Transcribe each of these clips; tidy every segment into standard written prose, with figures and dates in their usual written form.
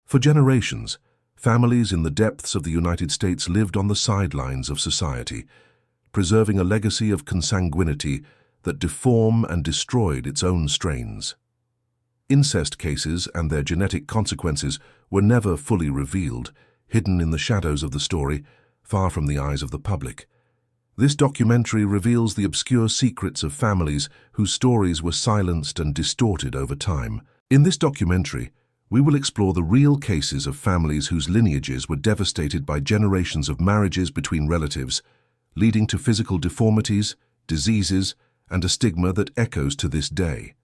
For generations, families in the depths of the United States lived on the sidelines of society, preserving a legacy of consanguinity that deformed and destroyed its own strains. Incest cases and their genetic consequences were never fully revealed, hidden in the shadows of the story, far from the eyes of the public. This documentary reveals the obscure secrets of families whose stories were silenced and distorted over time. In this documentary, we will explore the real cases of families whose lineages were devastated by generations of marriages between relatives, leading to physical deformities, diseases, and a stigma that echoes to this day.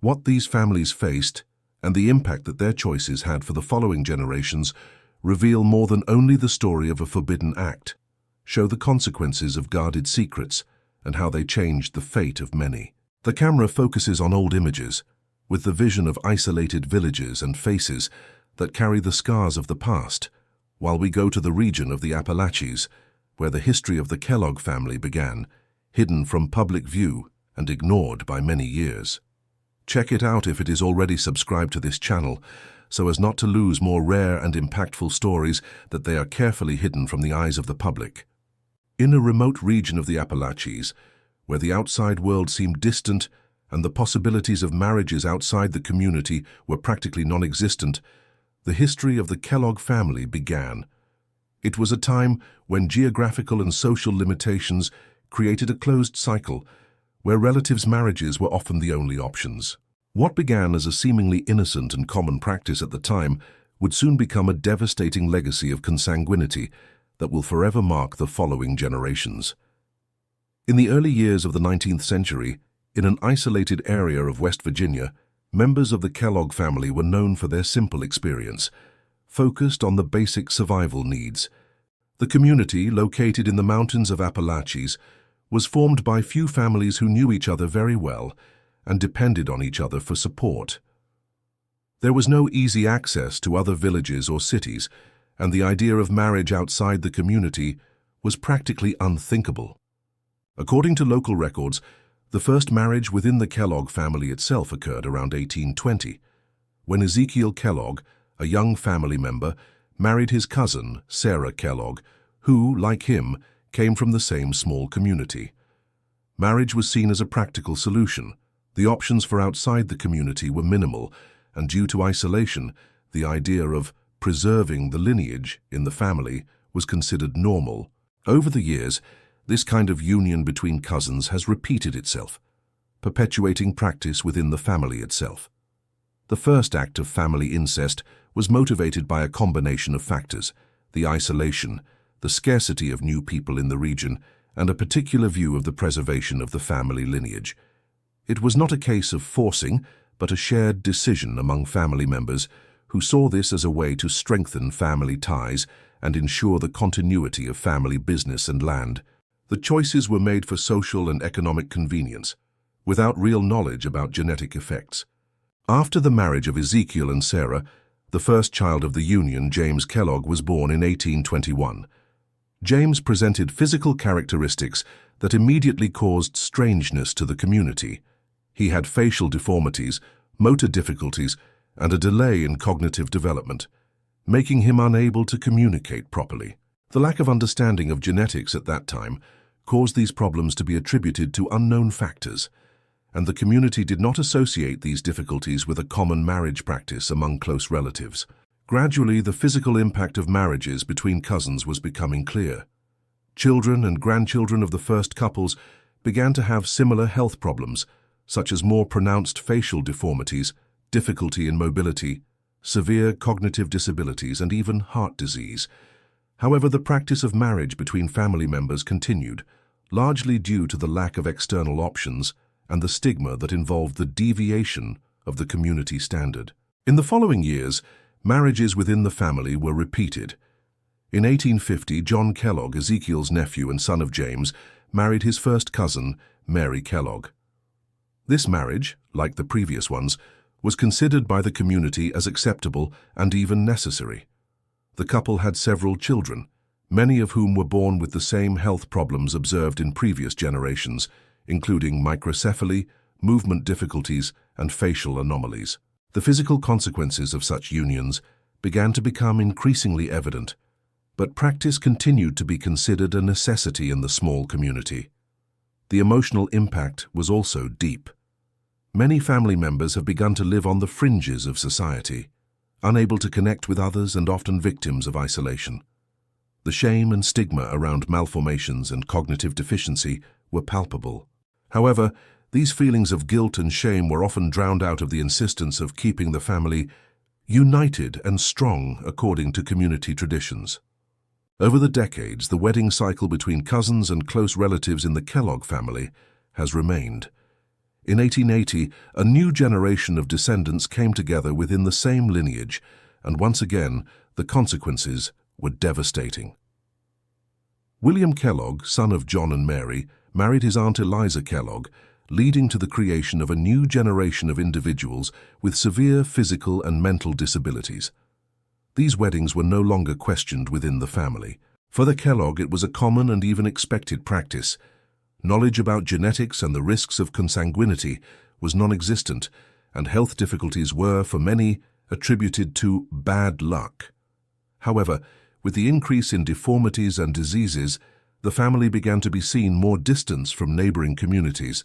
What these families faced, and the impact that their choices had for the following generations, reveal more than only the story of a forbidden act, show the consequences of guarded secrets, and how they changed the fate of many. The camera focuses on old images, with the vision of isolated villages and faces that carry the scars of the past, while we go to the region of the Appalachians, where the history of the Kellogg family began, hidden from public view and ignored by many years. Check it out if it is already subscribed to this channel, so as not to lose more rare and impactful stories that they are carefully hidden from the eyes of the public. In a remote region of the Appalachians, where the outside world seemed distant and the possibilities of marriages outside the community were practically non-existent, the history of the Kellogg family began. It was a time when geographical and social limitations created a closed cycle, where relatives' marriages were often the only options. What began as a seemingly innocent and common practice at the time would soon become a devastating legacy of consanguinity that will forever mark the following generations. In the early years of the 19th century, in an isolated area of West Virginia, members of the Kellogg family were known for their simple experience, focused on the basic survival needs. The community, located in the mountains of Appalachians, was formed by few families who knew each other very well and depended on each other for support. There was no easy access to other villages or cities, and the idea of marriage outside the community was practically unthinkable. According to local records, the first marriage within the Kellogg family itself occurred around 1820, when Ezekiel Kellogg, a young family member, married his cousin, Sarah Kellogg, who, like him, came from the same small community. Marriage was seen as a practical solution. The options for outside the community were minimal, and due to isolation, the idea of preserving the lineage in the family was considered normal. Over the years, this kind of union between cousins has repeated itself, perpetuating practice within the family itself. The first act of family incest was motivated by a combination of factors: the isolation, the scarcity of new people in the region, and a particular view of the preservation of the family lineage. It was not a case of forcing, but a shared decision among family members who saw this as a way to strengthen family ties and ensure the continuity of family business and land. The choices were made for social and economic convenience, without real knowledge about genetic effects. After the marriage of Ezekiel and Sarah, the first child of the union, James Kellogg, was born in 1821. James presented physical characteristics that immediately caused strangeness to the community. He had facial deformities, motor difficulties, and a delay in cognitive development, making him unable to communicate properly. The lack of understanding of genetics at that time caused these problems to be attributed to unknown factors, and the community did not associate these difficulties with a common marriage practice among close relatives. Gradually, the physical impact of marriages between cousins was becoming clear. Children and grandchildren of the first couples began to have similar health problems, such as more pronounced facial deformities, difficulty in mobility, severe cognitive disabilities, and even heart disease. However, the practice of marriage between family members continued, largely due to the lack of external options and the stigma that involved the deviation of the community standard. In the following years, marriages within the family were repeated. In 1850, John Kellogg, Ezekiel's nephew and son of James, married his first cousin, Mary Kellogg. This marriage, like the previous ones, was considered by the community as acceptable and even necessary. The couple had several children, many of whom were born with the same health problems observed in previous generations, including microcephaly, movement difficulties, and facial anomalies. The physical consequences of such unions began to become increasingly evident, but practice continued to be considered a necessity in the small community. The emotional impact was also deep. Many family members have begun to live on the fringes of society, unable to connect with others and often victims of isolation. The shame and stigma around malformations and cognitive deficiency were palpable. However, these feelings of guilt and shame were often drowned out of the insistence of keeping the family united and strong according to community traditions. Over the decades, the wedding cycle between cousins and close relatives in the Kellogg family has remained. In 1880, a new generation of descendants came together within the same lineage, and once again, the consequences were devastating. William Kellogg, son of John and Mary, married his Aunt Eliza Kellogg, leading to the creation of a new generation of individuals with severe physical and mental disabilities. These weddings were no longer questioned within the family. For the Kellogg, it was a common and even expected practice. Knowledge about genetics and the risks of consanguinity was non-existent, and health difficulties were, for many, attributed to bad luck. However, with the increase in deformities and diseases, the family began to be seen more distant from neighboring communities.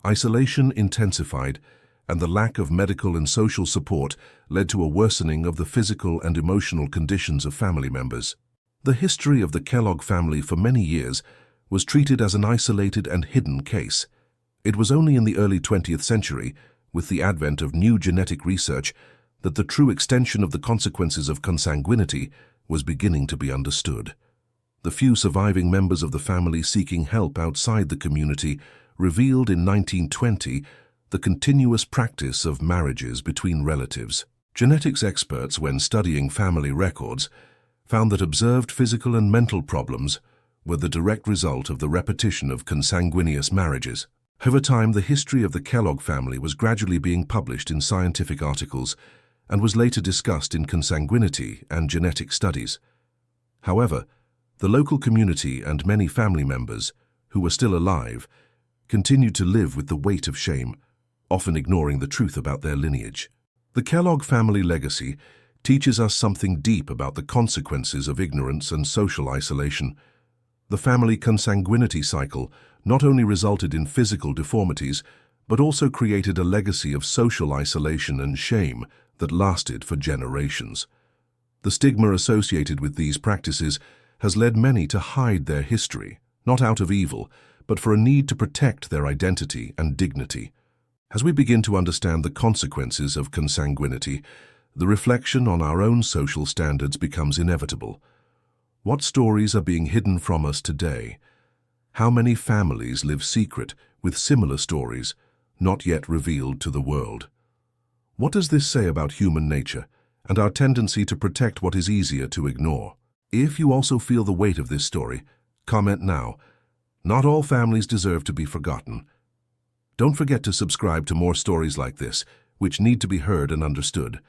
Isolation intensified, and the lack of medical and social support led to a worsening of the physical and emotional conditions of family members. The history of the Kellogg family for many years was treated as an isolated and hidden case. It was only in the early 20th century, with the advent of new genetic research, that the true extension of the consequences of consanguinity was beginning to be understood. The few surviving members of the family seeking help outside the community revealed in 1920 the continuous practice of marriages between relatives. Genetics experts, when studying family records, found that observed physical and mental problems were the direct result of the repetition of consanguineous marriages. Over time, the history of the Kellogg family was gradually being published in scientific articles and was later discussed in consanguinity and genetic studies. However, the local community and many family members, who were still alive, continued to live with the weight of shame, often ignoring the truth about their lineage. The Kellogg family legacy teaches us something deep about the consequences of ignorance and social isolation. The family consanguinity cycle not only resulted in physical deformities, but also created a legacy of social isolation and shame that lasted for generations. The stigma associated with these practices has led many to hide their history, not out of evil, but for a need to protect their identity and dignity. As we begin to understand the consequences of consanguinity, the reflection on our own social standards becomes inevitable. What stories are being hidden from us today? How many families live secret with similar stories, not yet revealed to the world? What does this say about human nature and our tendency to protect what is easier to ignore? If you also feel the weight of this story, comment now. Not all families deserve to be forgotten. Don't forget to subscribe to more stories like this, which need to be heard and understood.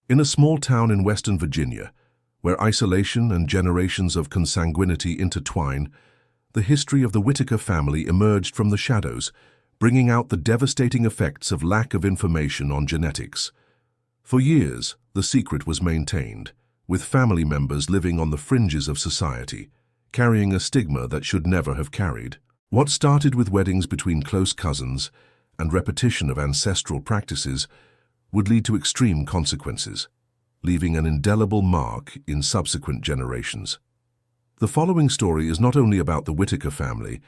In a small town in Western Virginia, where isolation and generations of consanguinity intertwine, the history of the Whitaker family emerged from the shadows, bringing out the devastating effects of lack of information on genetics. For years, the secret was maintained, with family members living on the fringes of society, carrying a stigma that should never have carried. What started with weddings between close cousins and repetition of ancestral practices would lead to extreme consequences, leaving an indelible mark in subsequent generations. The following story is not only about the Whitaker family,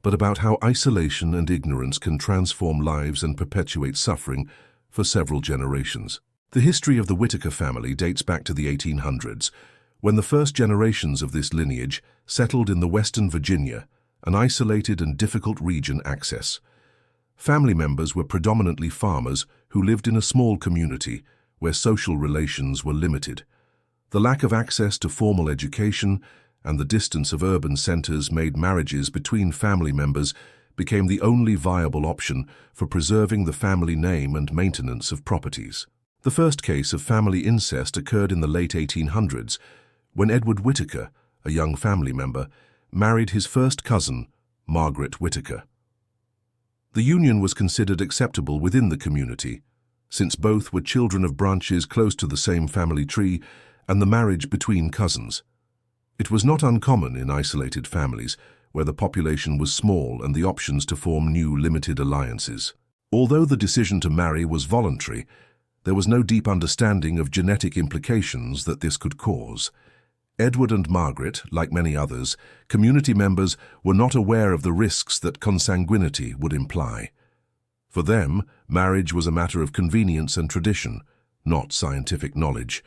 but about how isolation and ignorance can transform lives and perpetuate suffering for several generations. The history of the Whitaker family dates back to the 1800s, when the first generations of this lineage settled in the Western Virginia, an isolated and difficult region access. Family members were predominantly farmers who lived in a small community where social relations were limited. The lack of access to formal education and the distance of urban centers made marriages between family members became the only viable option for preserving the family name and maintenance of properties. The first case of family incest occurred in the late 1800s, when Edward Whitaker, a young family member, married his first cousin, Margaret Whitaker. The union was considered acceptable within the community, since both were children of branches close to the same family tree and the marriage between cousins. It was not uncommon in isolated families, where the population was small and the options to form new limited alliances. Although the decision to marry was voluntary, there was no deep understanding of genetic implications that this could cause. Edward and Margaret, like many others, community members were not aware of the risks that consanguinity would imply. For them, marriage was a matter of convenience and tradition, not scientific knowledge.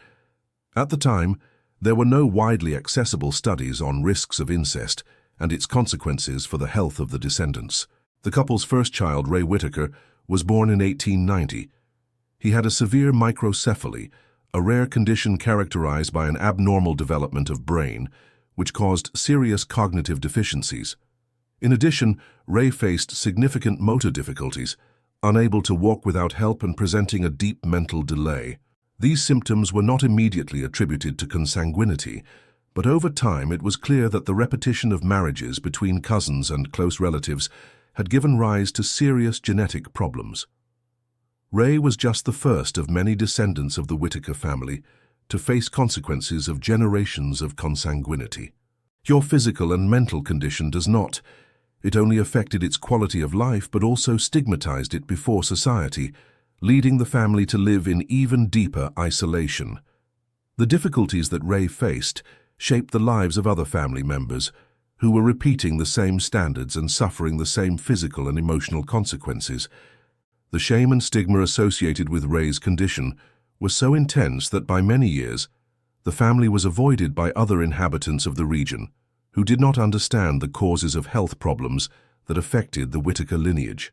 At the time, there were no widely accessible studies on risks of incest and its consequences for the health of the descendants. The couple's first child, Ray Whitaker, was born in 1890. He had a severe microcephaly, a rare condition characterized by an abnormal development of brain, which caused serious cognitive deficiencies. In addition, Ray faced significant motor difficulties, unable to walk without help and presenting a deep mental delay. These symptoms were not immediately attributed to consanguinity, but over time it was clear that the repetition of marriages between cousins and close relatives had given rise to serious genetic problems. Ray was just the first of many descendants of the Whitaker family to face consequences of generations of consanguinity. Your physical and mental condition does not. It only affected its quality of life but also stigmatized it before society, leading the family to live in even deeper isolation. The difficulties that Ray faced shaped the lives of other family members who were repeating the same standards and suffering the same physical and emotional consequences. The shame and stigma associated with Ray's condition was so intense that by many years, the family was avoided by other inhabitants of the region who did not understand the causes of health problems that affected the Whitaker lineage.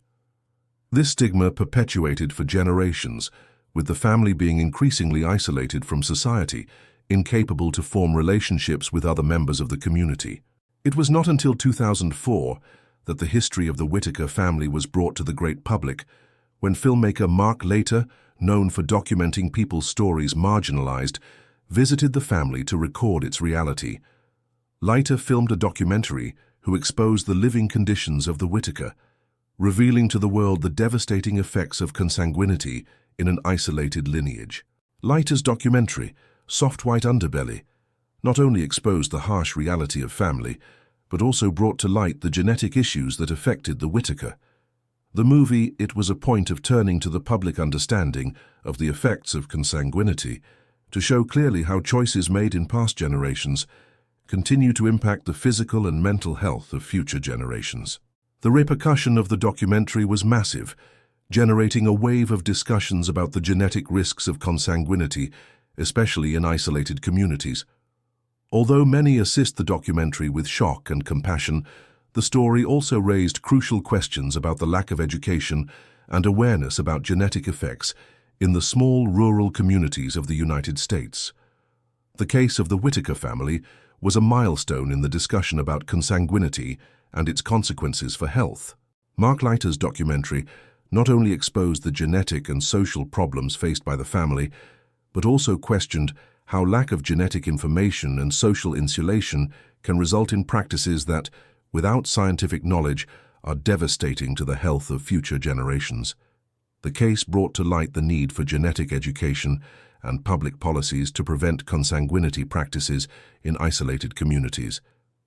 This stigma perpetuated for generations, with the family being increasingly isolated from society, incapable to form relationships with other members of the community. It was not until 2004 that the history of the Whitaker family was brought to the great public, when filmmaker Mark Laita, known for documenting people's stories marginalized, visited the family to record its reality. Laita filmed a documentary who exposed the living conditions of the Whitaker, revealing to the world the devastating effects of consanguinity in an isolated lineage. Laita's documentary, Soft White Underbelly, not only exposed the harsh reality of family, but also brought to light the genetic issues that affected the Whitaker. The movie, it was a point of turning to the public understanding of the effects of consanguinity, to show clearly how choices made in past generations continue to impact the physical and mental health of future generations. The repercussion of the documentary was massive, generating a wave of discussions about the genetic risks of consanguinity, especially in isolated communities. Although many assist the documentary with shock and compassion, the story also raised crucial questions about the lack of education and awareness about genetic effects in the small rural communities of the United States. The case of the Whitaker family was a milestone in the discussion about consanguinity and its consequences for health. Mark Laita's documentary not only exposed the genetic and social problems faced by the family, but also questioned how lack of genetic information and social insulation can result in practices that, without scientific knowledge, are devastating to the health of future generations. The case brought to light the need for genetic education and public policies to prevent consanguinity practices in isolated communities,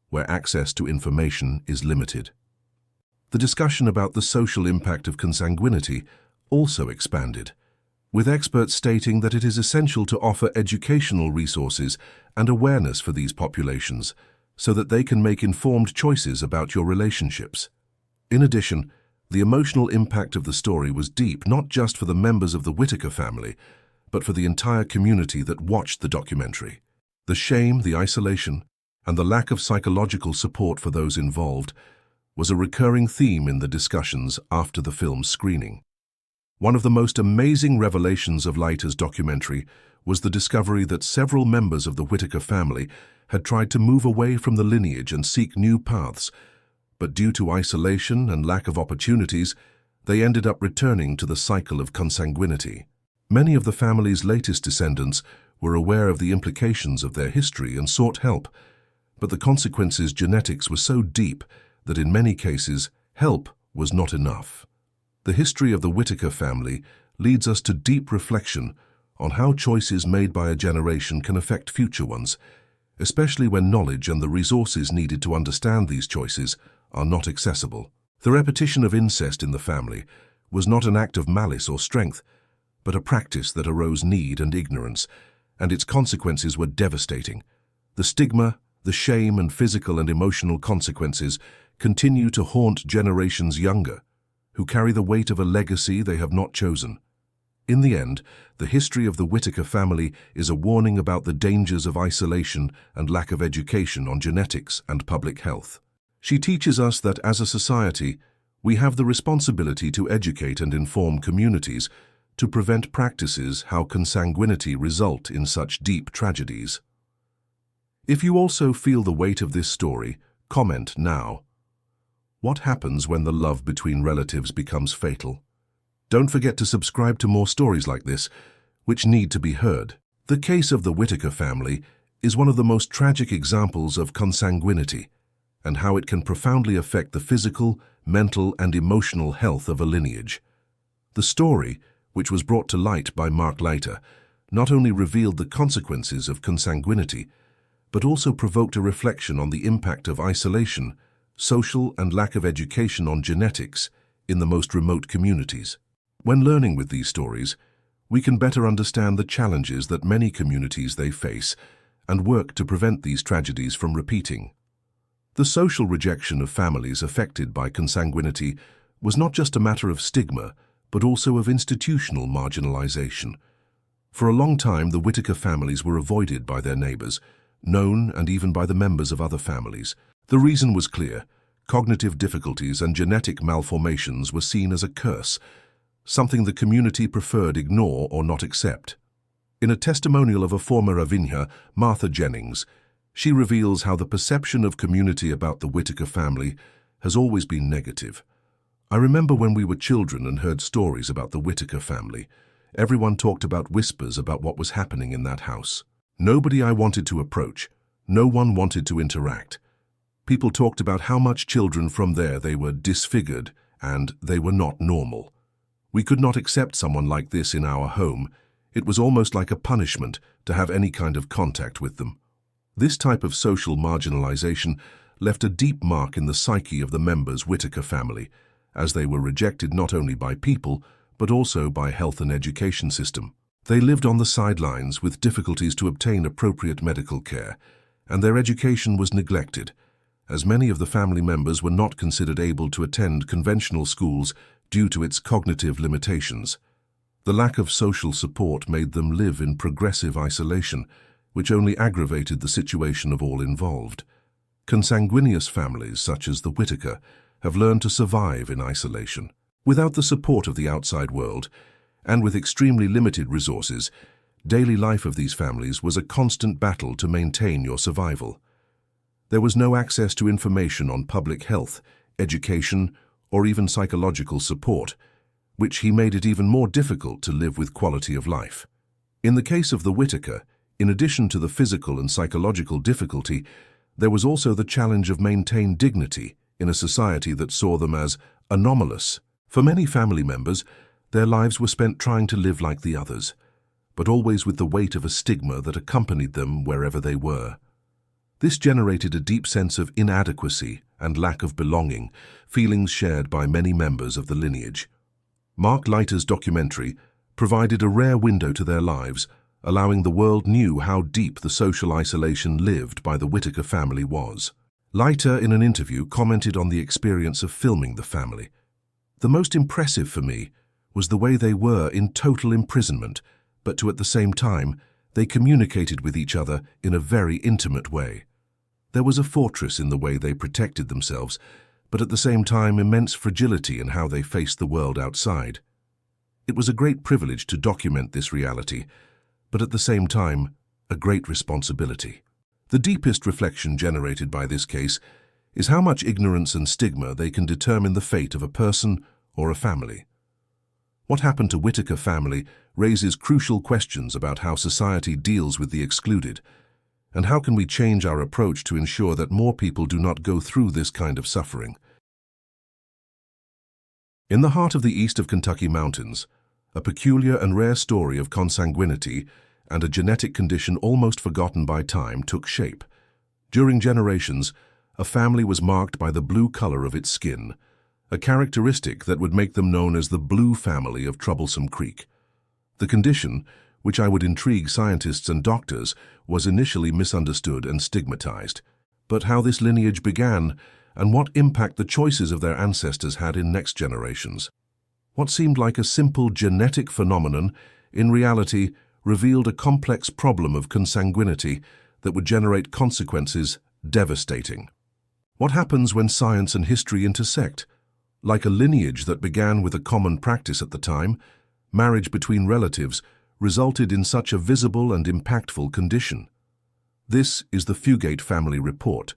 where access to information is limited. The discussion about the social impact of consanguinity also expanded, with experts stating that it is essential to offer educational resources and awareness for these populations so that they can make informed choices about your relationships. In addition, the emotional impact of the story was deep, not just for the members of the Whitaker family, but for the entire community that watched the documentary. The shame, the isolation, and the lack of psychological support for those involved was a recurring theme in the discussions after the film's screening. One of the most amazing revelations of Laita's documentary was the discovery that several members of the Whitaker family had tried to move away from the lineage and seek new paths, but due to isolation and lack of opportunities, they ended up returning to the cycle of consanguinity. Many of the family's latest descendants were aware of the implications of their history and sought help, but the consequences' genetics were so deep that in many cases, help was not enough. The history of the Whitaker family leads us to deep reflection on how choices made by a generation can affect future ones, especially when knowledge and the resources needed to understand these choices are not accessible. The repetition of incest in the family was not an act of malice or strength, but a practice that arose need and ignorance, and its consequences were devastating. The stigma, the shame, and physical and emotional consequences continue to haunt generations younger, who carry the weight of a legacy they have not chosen. In the end, the history of the Whitaker family is a warning about the dangers of isolation and lack of education on genetics and public health. She teaches us that as a society, we have the responsibility to educate and inform communities to prevent practices how consanguinity result in such deep tragedies. If you also feel the weight of this story, comment now. What happens when the love between relatives becomes fatal? Don't forget to subscribe to more stories like this, which need to be heard. The case of the Whitaker family is one of the most tragic examples of consanguinity and how it can profoundly affect the physical, mental, and emotional health of a lineage. The story, which was brought to light by Mark Laita, not only revealed the consequences of consanguinity, but also provoked a reflection on the impact of isolation, social and lack of education on genetics in the most remote communities. When learning with these stories, we can better understand the challenges that many communities they face and work to prevent these tragedies from repeating. The social rejection of families affected by consanguinity was not just a matter of stigma, but also of institutional marginalization. For a long time, the Whitaker families were avoided by their neighbors, known and even by the members of other families. The reason was clear: cognitive difficulties and genetic malformations were seen as a curse, something the community preferred ignore or not accept. In a testimonial of a former Avinya, Martha Jennings, she reveals how the perception of community about the Whitaker family has always been negative. I remember when we were children and heard stories about the Whitaker family, everyone talked about whispers about what was happening in that house. Nobody I wanted to approach, no one wanted to interact. People talked about how much children from there they were disfigured and they were not normal. We could not accept someone like this in our home. It was almost like a punishment to have any kind of contact with them. This type of social marginalization left a deep mark in the psyche of the members' Whitaker family, as they were rejected not only by people, but also by health and education system. They lived on the sidelines with difficulties to obtain appropriate medical care, and their education was neglected, as many of the family members were not considered able to attend conventional schools due to its cognitive limitations. The lack of social support made them live in progressive isolation, which only aggravated the situation of all involved. Consanguineous families, such as the Whitaker, have learned to survive in isolation. Without the support of the outside world, and with extremely limited resources, daily life of these families was a constant battle to maintain your survival. There was no access to information on public health, education, or even psychological support, which made it even more difficult to live with quality of life. In the case of the Whitaker, in addition to the physical and psychological difficulty, there was also the challenge of maintaining dignity in a society that saw them as anomalous. For many family members, their lives were spent trying to live like the others, but always with the weight of a stigma that accompanied them wherever they were. This generated a deep sense of inadequacy and lack of belonging, feelings shared by many members of the lineage. Mark Laita's documentary provided a rare window to their lives, allowing the world knew how deep the social isolation lived by the Whitaker family was. Laita, in an interview, commented on the experience of filming the family. The most impressive for me was the way they were in total imprisonment, but at the same time, they communicated with each other in a very intimate way. There was a fortress in the way they protected themselves, but at the same time immense fragility in how they faced the world outside. It was a great privilege to document this reality, but at the same time, a great responsibility. The deepest reflection generated by this case is how much ignorance and stigma they can determine the fate of a person or a family. What happened to Whitaker family raises crucial questions about how society deals with the excluded, and how can we change our approach to ensure that more people do not go through this kind of suffering. In the heart of the east of Kentucky mountains, a peculiar and rare story of consanguinity and a genetic condition almost forgotten by time took shape. During generations, a family was marked by the blue color of its skin, a characteristic that would make them known as the blue family of Troublesome Creek. The condition, which I would intrigue scientists and doctors, was initially misunderstood and stigmatized. But how this lineage began and what impact the choices of their ancestors had in next generations. What seemed like a simple genetic phenomenon, in reality, revealed a complex problem of consanguinity that would generate consequences devastating. What happens when science and history intersect? Like a lineage that began with a common practice at the time, marriage between relatives resulted in such a visible and impactful condition. This is the Fugate family report,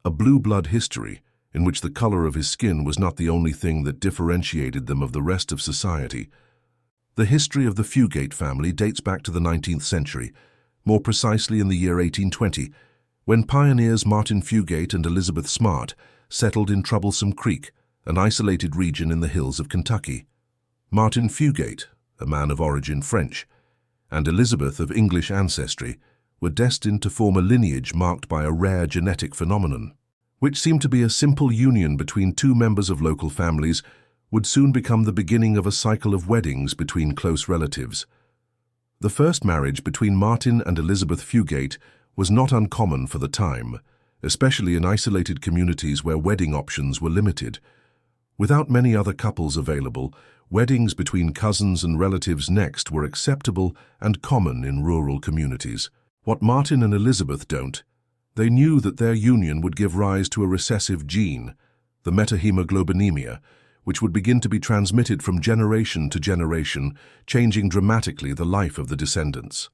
a blue blood history in which the color of his skin was not the only thing that differentiated them of the rest of society. The history of the Fugate family dates back to the 19th century, more precisely in the year 1820, when pioneers Martin Fugate and Elizabeth Smart settled in Troublesome Creek, an isolated region in the hills of Kentucky. Martin Fugate, a man of origin French, and Elizabeth of English ancestry, were destined to form a lineage marked by a rare genetic phenomenon, which seemed to be a simple union between two members of local families, would soon become the beginning of a cycle of weddings between close relatives. The first marriage between Martin and Elizabeth Fugate was not uncommon for the time, especially in isolated communities where wedding options were limited. Without many other couples available, weddings between cousins and relatives next were acceptable and common in rural communities. What Martin and Elizabeth don't, they knew that their union would give rise to a recessive gene, the metahemoglobinemia, which would begin to be transmitted from generation to generation, changing dramatically the life of the descendants.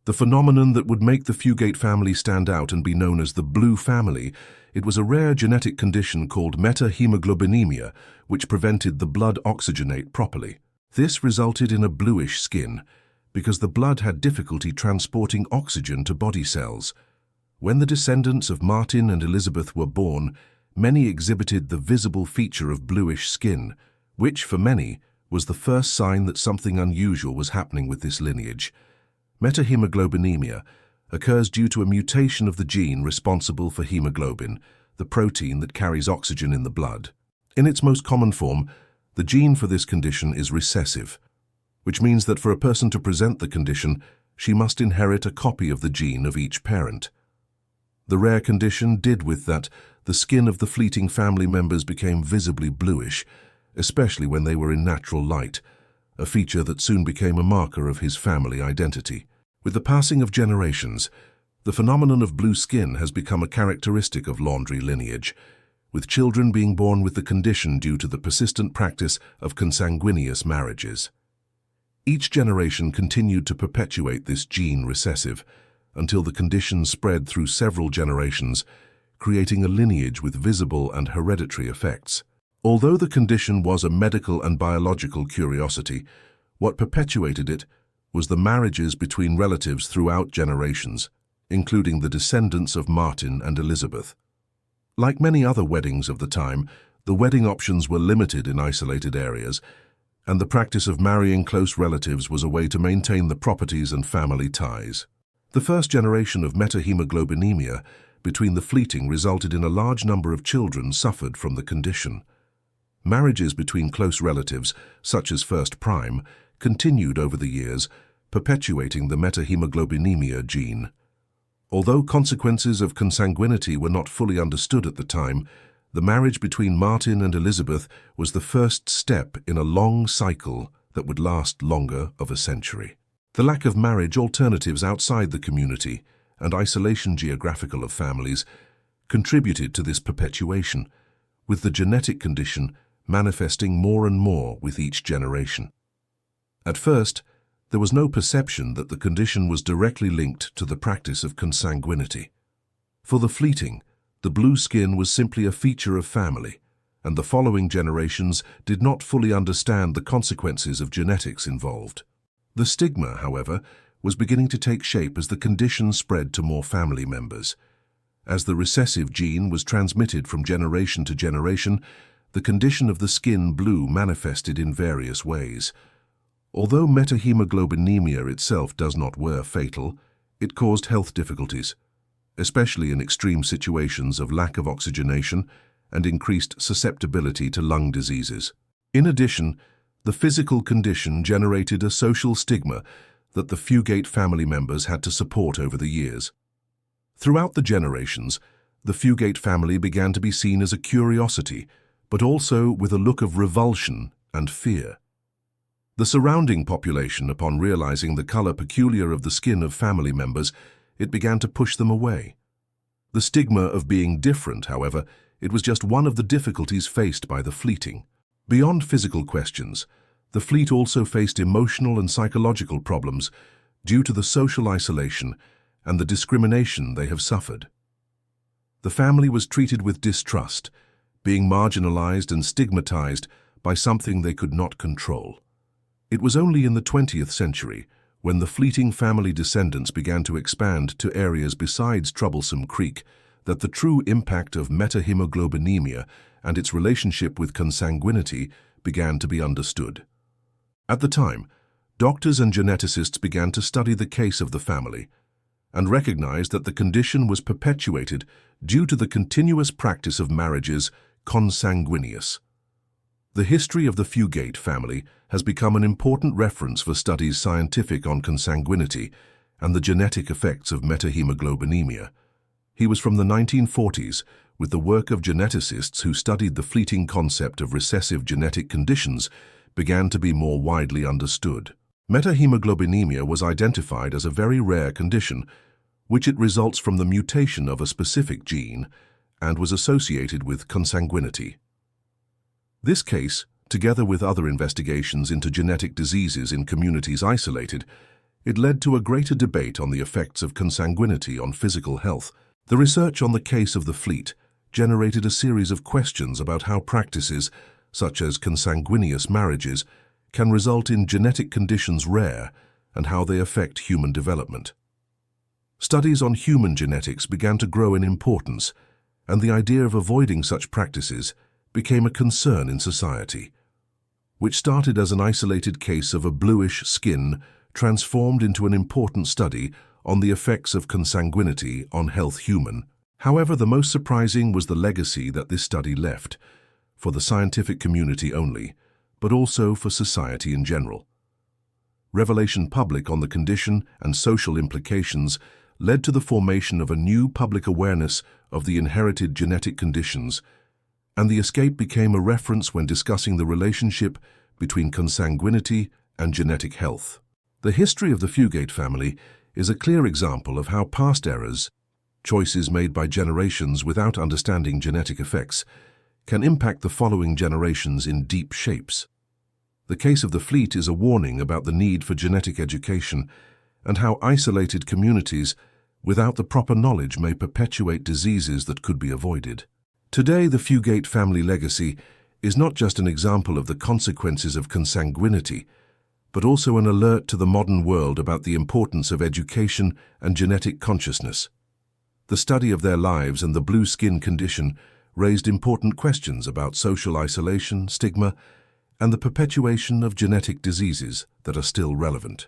The phenomenon that would make the Fugate family stand out and be known as the blue family, it was a rare genetic condition called metahemoglobinemia, which prevented the blood oxygenate properly. This resulted in a bluish skin, because the blood had difficulty transporting oxygen to body cells. When the descendants of Martin and Elizabeth were born, many exhibited the visible feature of bluish skin, which, for many, was the first sign that something unusual was happening with this lineage. Metahemoglobinemia occurs due to a mutation of the gene responsible for hemoglobin, the protein that carries oxygen in the blood. In its most common form, the gene for this condition is recessive, which means that for a person to present the condition, she must inherit a copy of the gene of each parent. The rare condition did with that the skin of the fleeting family members became visibly bluish, especially when they were in natural light, a feature that soon became a marker of his family identity. With the passing of generations, the phenomenon of blue skin has become a characteristic of laundry lineage, with children being born with the condition due to the persistent practice of consanguineous marriages. Each generation continued to perpetuate this gene recessive, until the condition spread through several generations, creating a lineage with visible and hereditary effects. Although the condition was a medical and biological curiosity, what perpetuated it was the marriages between relatives throughout generations, including the descendants of Martin and Elizabeth. Like many other weddings of the time, the wedding options were limited in isolated areas, and the practice of marrying close relatives was a way to maintain the properties and family ties. The first generation of metahemoglobinemia between the fleeting resulted in a large number of children suffered from the condition. Marriages between close relatives, such as first prime, continued over the years, perpetuating the metahemoglobinemia gene. Although consequences of consanguinity were not fully understood at the time, the marriage between Martin and Elizabeth was the first step in a long cycle that would last longer of a century. The lack of marriage alternatives outside the community and isolation geographical of families contributed to this perpetuation, with the genetic condition manifesting more and more with each generation. At first, there was no perception that the condition was directly linked to the practice of consanguinity. For the fleeting, the blue skin was simply a feature of family, and the following generations did not fully understand the consequences of genetics involved. The stigma, however, was beginning to take shape as the condition spread to more family members. As the recessive gene was transmitted from generation to generation, the condition of the skin blue manifested in various ways. Although metahemoglobinemia itself does not were fatal, it caused health difficulties, especially in extreme situations of lack of oxygenation and increased susceptibility to lung diseases. In addition, the physical condition generated a social stigma that the Fugate family members had to support over the years. Throughout the generations, the Fugate family began to be seen as a curiosity, but also with a look of revulsion and fear. The surrounding population, upon realizing the color peculiar of the skin of family members, it began to push them away. The stigma of being different, however, it was just one of the difficulties faced by the fleeting. Beyond physical questions, the fleet also faced emotional and psychological problems due to the social isolation and the discrimination they have suffered. The family was treated with distrust, being marginalized and stigmatized by something they could not control. It was only in the 20th century, when the fleeting family descendants began to expand to areas besides Troublesome Creek, that the true impact of metahemoglobinemia and its relationship with consanguinity began to be understood. At the time, doctors and geneticists began to study the case of the family and recognized that the condition was perpetuated due to the continuous practice of marriages consanguineous. The history of the Fugate family has become an important reference for studies scientific on consanguinity and the genetic effects of metahemoglobinemia. He was from the 1940s, with the work of geneticists who studied the fleeting concept of recessive genetic conditions began to be more widely understood. Metahemoglobinemia was identified as a very rare condition, which it results from the mutation of a specific gene and was associated with consanguinity. This case, together with other investigations into genetic diseases in communities isolated, it led to a greater debate on the effects of consanguinity on physical health. The research on the case of the fleet generated a series of questions about how practices, such as consanguineous marriages, can result in genetic conditions rare and how they affect human development. Studies on human genetics began to grow in importance, and the idea of avoiding such practices became a concern in society, which started as an isolated case of a bluish skin transformed into an important study on the effects of consanguinity on health human. However, the most surprising was the legacy that this study left, for the scientific community only, but also for society in general. Revelation public on the condition and social implications led to the formation of a new public awareness of the inherited genetic conditions, and the escape became a reference when discussing the relationship between consanguinity and genetic health. The history of the Fugate family is a clear example of how past errors, choices made by generations without understanding genetic effects, can impact the following generations in deep shapes. The case of the fleet is a warning about the need for genetic education and how isolated communities without the proper knowledge may perpetuate diseases that could be avoided. Today, the Fugate family legacy is not just an example of the consequences of consanguinity, but also an alert to the modern world about the importance of education and genetic consciousness. The study of their lives and the blue skin condition raised important questions about social isolation, stigma, and the perpetuation of genetic diseases that are still relevant.